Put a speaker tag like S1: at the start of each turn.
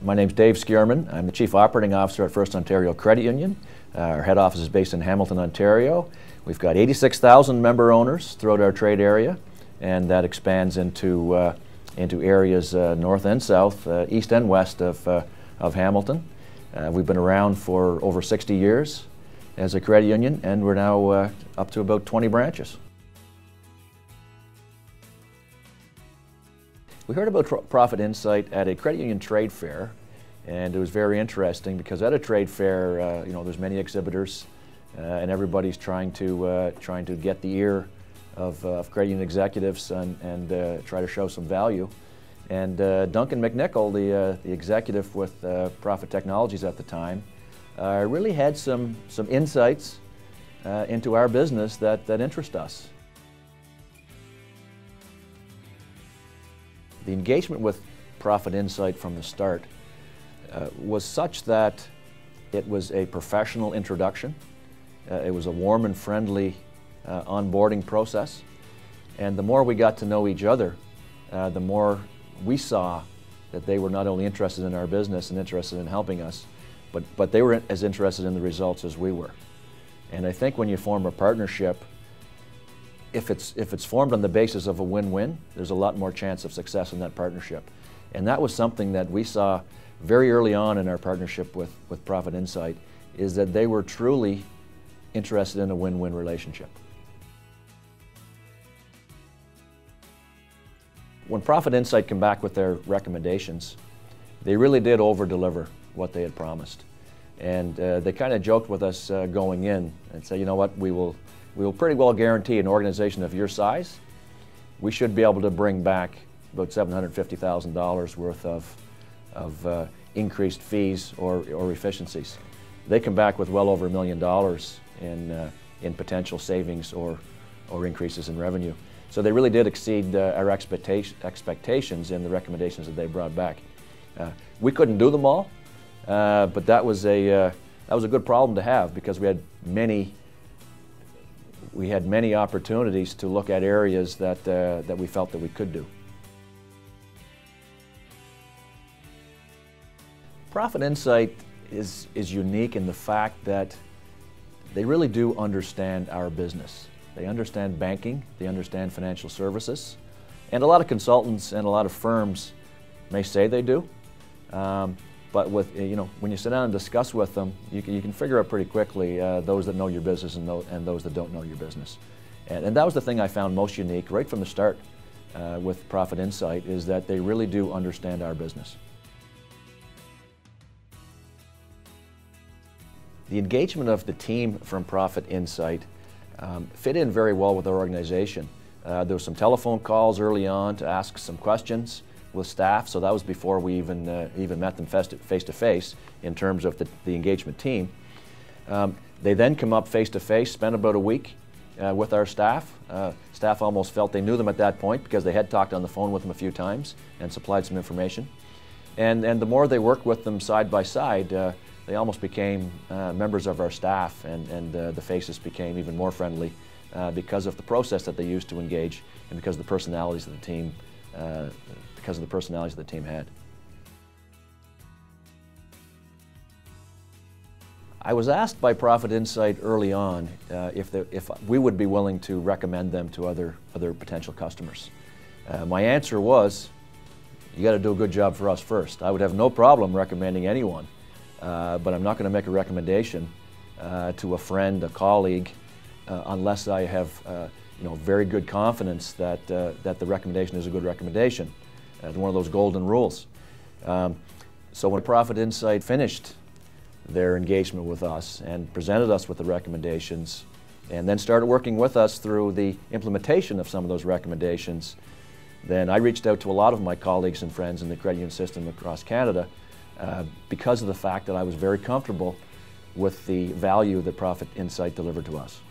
S1: My name's Dave Skierman. I'm the Chief Operating Officer at FirstOntario Credit Union. Our head office is based in Hamilton, Ontario. We've got 86,000 member owners throughout our trade area, and that expands into areas north and south, east and west of Hamilton. We've been around for over 60 years as a credit union, and we're now up to about 20 branches. We heard about Profit Insight at a credit union trade fair, and it was very interesting because at a trade fair, there's many exhibitors, and everybody's trying to get the ear of credit union executives and try to show some value. And Duncan McNichol, the executive with Profit Technologies at the time, really had some insights into our business that interest us. The engagement with Profit Insight from the start was such that it was a professional introduction. It was a warm and friendly onboarding process. And the more we got to know each other, the more we saw that they were not only interested in our business and interested in helping us, but they were as interested in the results as we were. And I think when you form a partnership, if it's formed on the basis of a win-win, there's a lot more chance of success in that partnership. And that was something that we saw very early on in our partnership with Profit Insight, is that they were truly interested in a win-win relationship. When Profit Insight came back with their recommendations, they really did over-deliver what they had promised. And they kind of joked with us going in and said, you know what, we will pretty well guarantee an organization of your size, we should be able to bring back about $750,000 worth of increased fees or efficiencies. They come back with well over $1 million in potential savings or increases in revenue. So they really did exceed our expectations in the recommendations that they brought back. We couldn't do them all, but that was a good problem to have, because we had many opportunities to look at areas that we felt that we could do. Profit Insight is unique in the fact that they really do understand our business. They understand banking, they understand financial services, and a lot of consultants and a lot of firms may say they do. But when you sit down and discuss with them, you can figure out pretty quickly those that know your business and those that don't know your business. And that was the thing I found most unique right from the start with Profit Insight, is that they really do understand our business. The engagement of the team from Profit Insight fit in very well with our organization. There were some telephone calls early on to ask some questions with staff, so that was before we even met them face-to-face in terms of the engagement team. They then come up face-to-face, spent about a week with our staff. Staff almost felt they knew them at that point because they had talked on the phone with them a few times and supplied some information. And the more they worked with them side by side, they almost became members of our staff, and the faces became even more friendly because of the process that they used to engage and because of the personalities of the team. Had. I was asked by Profit Insight early on if we would be willing to recommend them to other potential customers. My answer was, you got to do a good job for us first. I would have no problem recommending anyone, but I'm not going to make a recommendation to a friend, a colleague, unless I have very good confidence that the recommendation is a good recommendation. One of those golden rules. So when Profit Insight finished their engagement with us and presented us with the recommendations, and then started working with us through the implementation of some of those recommendations, then I reached out to a lot of my colleagues and friends in the credit union system across Canada because of the fact that I was very comfortable with the value that Profit Insight delivered to us.